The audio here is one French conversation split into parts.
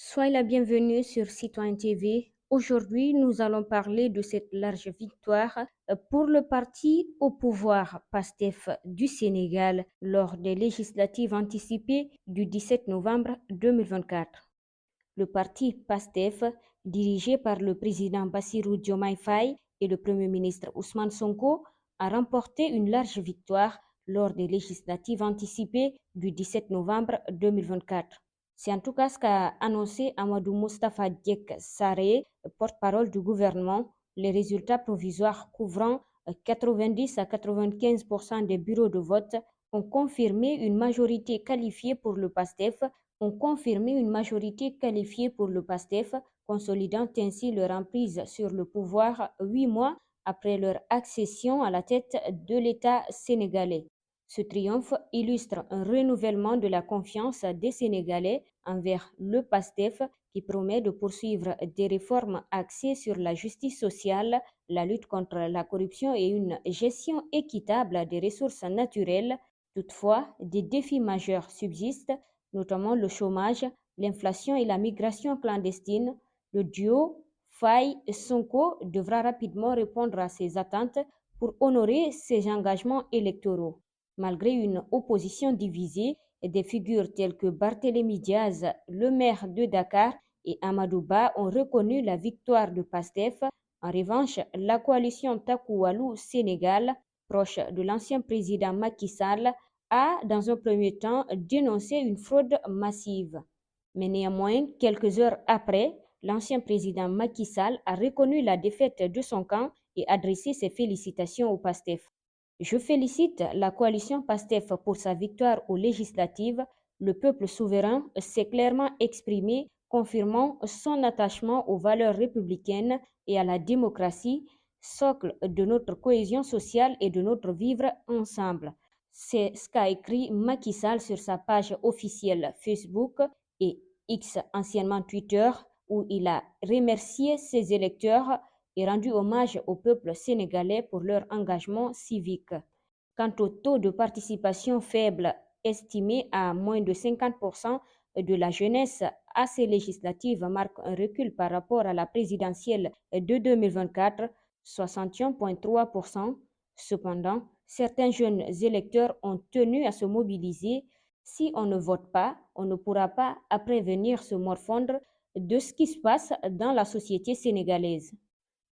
Soyez la bienvenue sur Citoyen TV. Aujourd'hui, nous allons parler de cette large victoire pour le parti au pouvoir PASTEF du Sénégal lors des législatives anticipées du 17 novembre 2024. Le parti PASTEF, dirigé par le président Bassirou Diomaye Faye et le premier ministre Ousmane Sonko, a remporté une large victoire lors des législatives anticipées du 17 novembre 2024. C'est en tout cas ce qu'a annoncé Amadou Moustapha Diek Saré, porte-parole du gouvernement. Les résultats provisoires couvrant 90 à 95% des bureaux de vote ont confirmé une majorité qualifiée pour le PASTEF, consolidant ainsi leur emprise sur le pouvoir 8 mois après leur accession à la tête de l'État sénégalais. Ce triomphe illustre un renouvellement de la confiance des Sénégalais envers le PASTEF qui promet de poursuivre des réformes axées sur la justice sociale, la lutte contre la corruption et une gestion équitable des ressources naturelles. Toutefois, des défis majeurs subsistent, notamment le chômage, l'inflation et la migration clandestine. Le duo Faye-Sonko devra rapidement répondre à ces attentes pour honorer ses engagements électoraux. Malgré une opposition divisée, des figures telles que Barthélémy Diaz, le maire de Dakar, et Amadou Ba ont reconnu la victoire de PASTEF. En revanche, la coalition Taku Wallu Sénégal, proche de l'ancien président Macky Sall, a, dans un premier temps, dénoncé une fraude massive. Mais néanmoins, quelques heures après, l'ancien président Macky Sall a reconnu la défaite de son camp et adressé ses félicitations au PASTEF. Je félicite la coalition PASTEF pour sa victoire aux législatives. Le peuple souverain s'est clairement exprimé, confirmant son attachement aux valeurs républicaines et à la démocratie, socle de notre cohésion sociale et de notre vivre ensemble. C'est ce qu'a écrit Macky Sall sur sa page officielle Facebook et X, anciennement Twitter, où il a remercié ses électeurs et rendu hommage au peuple sénégalais pour leur engagement civique. Quant au taux de participation faible, estimé à moins de 50% de la jeunesse à ces législatives, marque un recul par rapport à la présidentielle de 2024, 61,3%. Cependant, certains jeunes électeurs ont tenu à se mobiliser. Si on ne vote pas, on ne pourra pas après venir se morfondre de ce qui se passe dans la société sénégalaise.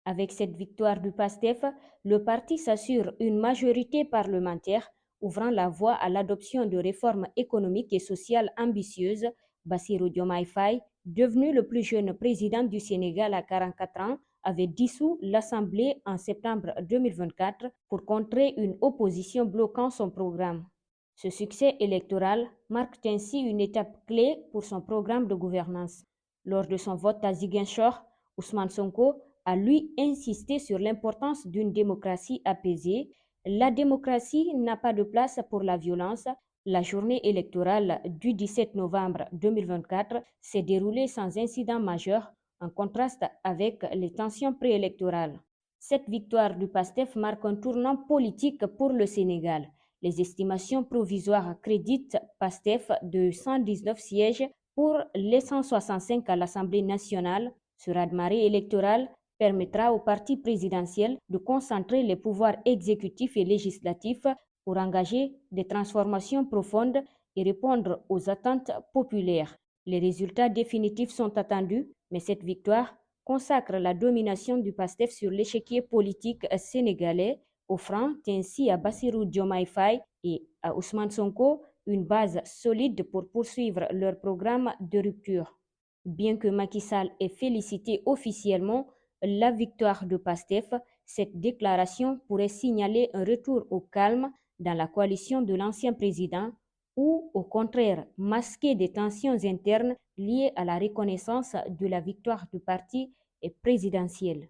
Avec cette victoire du PASTEF, le parti s'assure une majorité parlementaire, ouvrant la voie à l'adoption de réformes économiques et sociales ambitieuses. Bassirou Diomaye Faye, devenu le plus jeune président du Sénégal à 44 ans, avait dissous l'Assemblée en septembre 2024 pour contrer une opposition bloquant son programme. Ce succès électoral marque ainsi une étape clé pour son programme de gouvernance. Lors de son vote à Ziguinchor, Ousmane Sonko a lui insisté sur l'importance d'une démocratie apaisée. La démocratie n'a pas de place pour la violence. La journée électorale du 17 novembre 2024 s'est déroulée sans incident majeur, en contraste avec les tensions préélectorales. Cette victoire du PASTEF marque un tournant politique pour le Sénégal. Les estimations provisoires créditent PASTEF de 119 sièges pour les 165 à l'Assemblée nationale. Ce raz-de-marée électoral permettra au parti présidentiel de concentrer les pouvoirs exécutifs et législatifs pour engager des transformations profondes et répondre aux attentes populaires. Les résultats définitifs sont attendus, mais cette victoire consacre la domination du PASTEF sur l'échiquier politique sénégalais, offrant ainsi à Bassirou Diomaye Faye et à Ousmane Sonko une base solide pour poursuivre leur programme de rupture. Bien que Macky Sall ait félicité officiellement la victoire de PASTEF, cette déclaration pourrait signaler un retour au calme dans la coalition de l'ancien président ou, au contraire, masquer des tensions internes liées à la reconnaissance de la victoire du parti présidentiel.